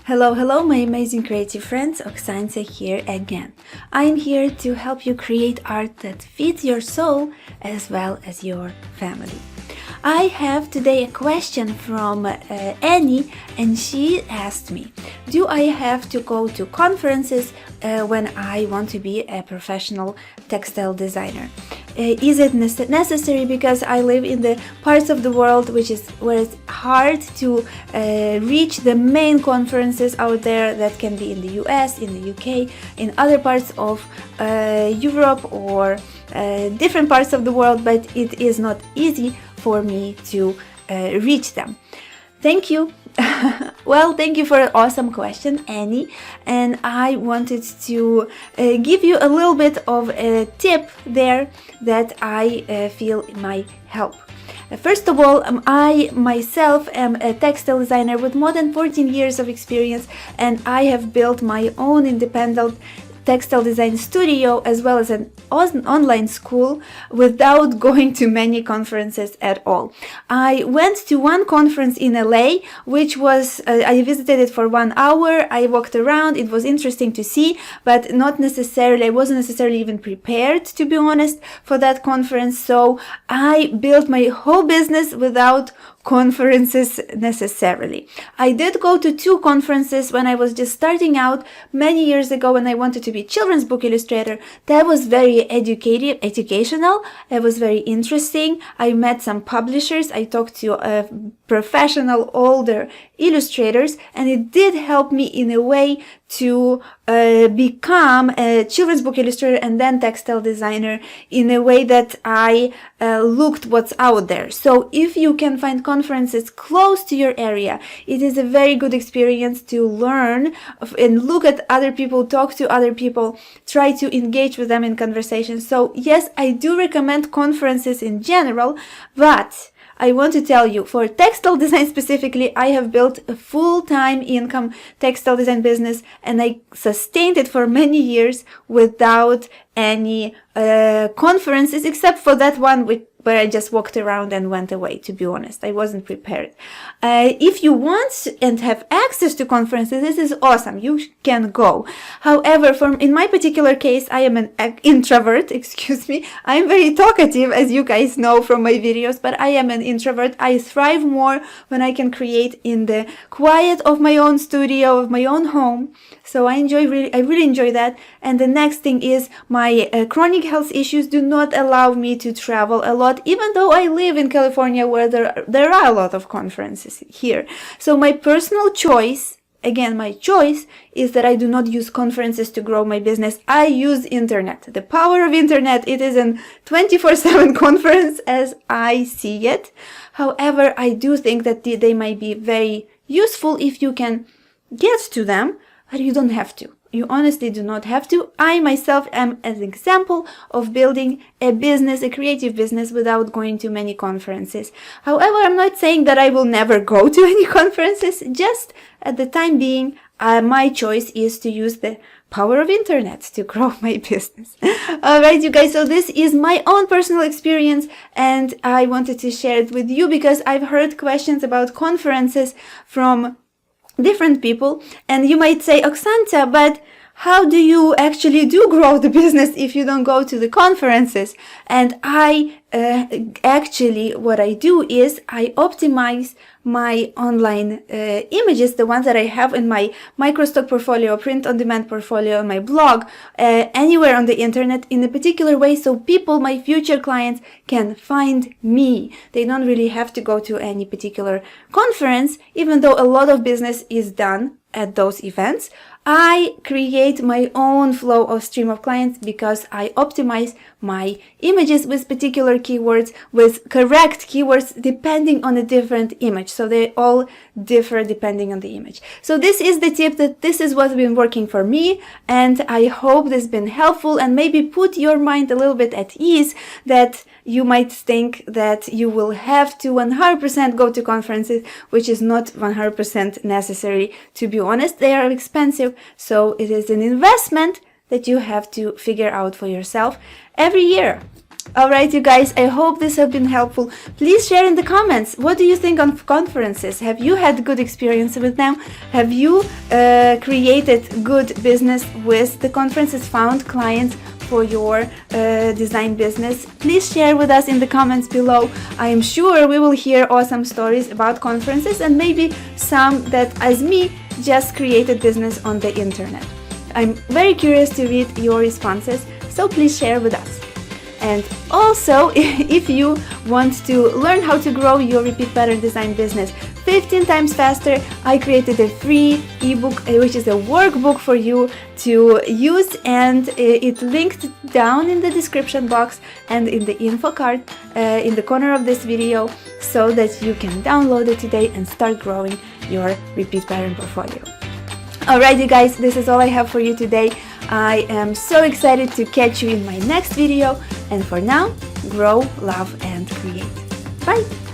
Hello, hello, my amazing creative friends, Oksancia here again. I'm here to help you create art that fits your soul as well as your family. I have today a question from Annie, and she asked me, do I have to go to conferences when I want to be a professional textile designer? Is it necessary because I live in the parts of the world where it's hard to reach the main conferences out there that can be in the US, in the UK, in other parts of Europe or different parts of the world, but it is not easy for me to reach them. Thank you. Well, thank you for an awesome question, Annie. And I wanted to give you a little bit of a tip there that I feel might help. First of all, I myself am a textile designer with more than 14 years of experience, and I have built my own independent textile design studio as well as an online school without going to many conferences at all. I went to one conference in LA, which was, I visited it for 1 hour. I walked around. It was interesting to see, but I wasn't necessarily even prepared, to be honest, for that conference. So I built my whole business without conferences necessarily. I did go to 2 conferences when I was just starting out many years ago when I wanted to be children's book illustrator. That was very educational. It was very interesting. I met some publishers. I talked to professional older illustrators, and it did help me in a way to become a children's book illustrator and then textile designer in a way that I looked what's out there. So if you can find conferences close to your area, it is a very good experience to learn and look at other people, talk to other people, try to engage with them in conversation. So yes, I do recommend conferences in general, but I want to tell you, for textile design specifically, I have built a full-time income textile design business, and I sustained it for many years without any conferences, except for that one where I just walked around and went away. To be honest, I wasn't prepared. If you want and have access to conferences, this is awesome. You can go. However, in my particular case, I am an introvert. Excuse me. I'm very talkative, as you guys know from my videos, but I am an introvert. I thrive more when I can create in the quiet of my own studio, of my own home. So I really enjoy that. And the next thing is my chronic health issues do not allow me to travel a lot, even though I live in California where there are a lot of conferences here. So my personal choice, again, my choice is that I do not use conferences to grow my business. I use internet. The power of internet, it is a 24/7 conference as I see it. However, I do think that they might be very useful if you can get to them, but you don't have to. You honestly do not have to. I myself am an example of building a business, a creative business, without going to many conferences. However, I'm not saying that I will never go to any conferences. Just at the time being, my choice is to use the power of internet to grow my business. Alright, you guys, so this is my own personal experience, and I wanted to share it with you because I've heard questions about conferences from different people, and you might say, Oksancia, but how do you actually do grow the business if you don't go to the conferences? And actually what I do is I optimize my online images, the ones that I have in my microstock portfolio, print on demand portfolio, my blog, anywhere on the internet in a particular way, so people, my future clients, can find me. They don't really have to go to any particular conference, even though a lot of business is done at those events. I create my own flow of stream of clients because I optimize my images with particular keywords, with correct keywords depending on a different image. So they all differ depending on the image. So this is the tip, that this is what's been working for me, and I hope this has been helpful and maybe put your mind a little bit at ease that you might think that you will have to 100% go to conferences, which is not 100% necessary. To be honest, they are expensive, so it is an investment that you have to figure out for yourself every year. Alright, you guys, I hope this has been helpful. Please share in the comments, what do you think on conferences? Have you had good experience with them? Have you created good business with the conferences, found clients for your design business? Please share with us in the comments below. I am sure we will hear awesome stories about conferences, and maybe some that, as me, just created business on the internet. I'm very curious to read your responses, so please share with us. And also, if you want to learn how to grow your repeat pattern design business 15 times faster, I created a free ebook, which is a workbook for you to use, and it's linked down in the description box and in the info card in the corner of this video, so that you can download it today and start growing your repeat pattern portfolio. Alright, you guys, this is all I have for you today. I am so excited to catch you in my next video, and for now, grow, love, and create. Bye!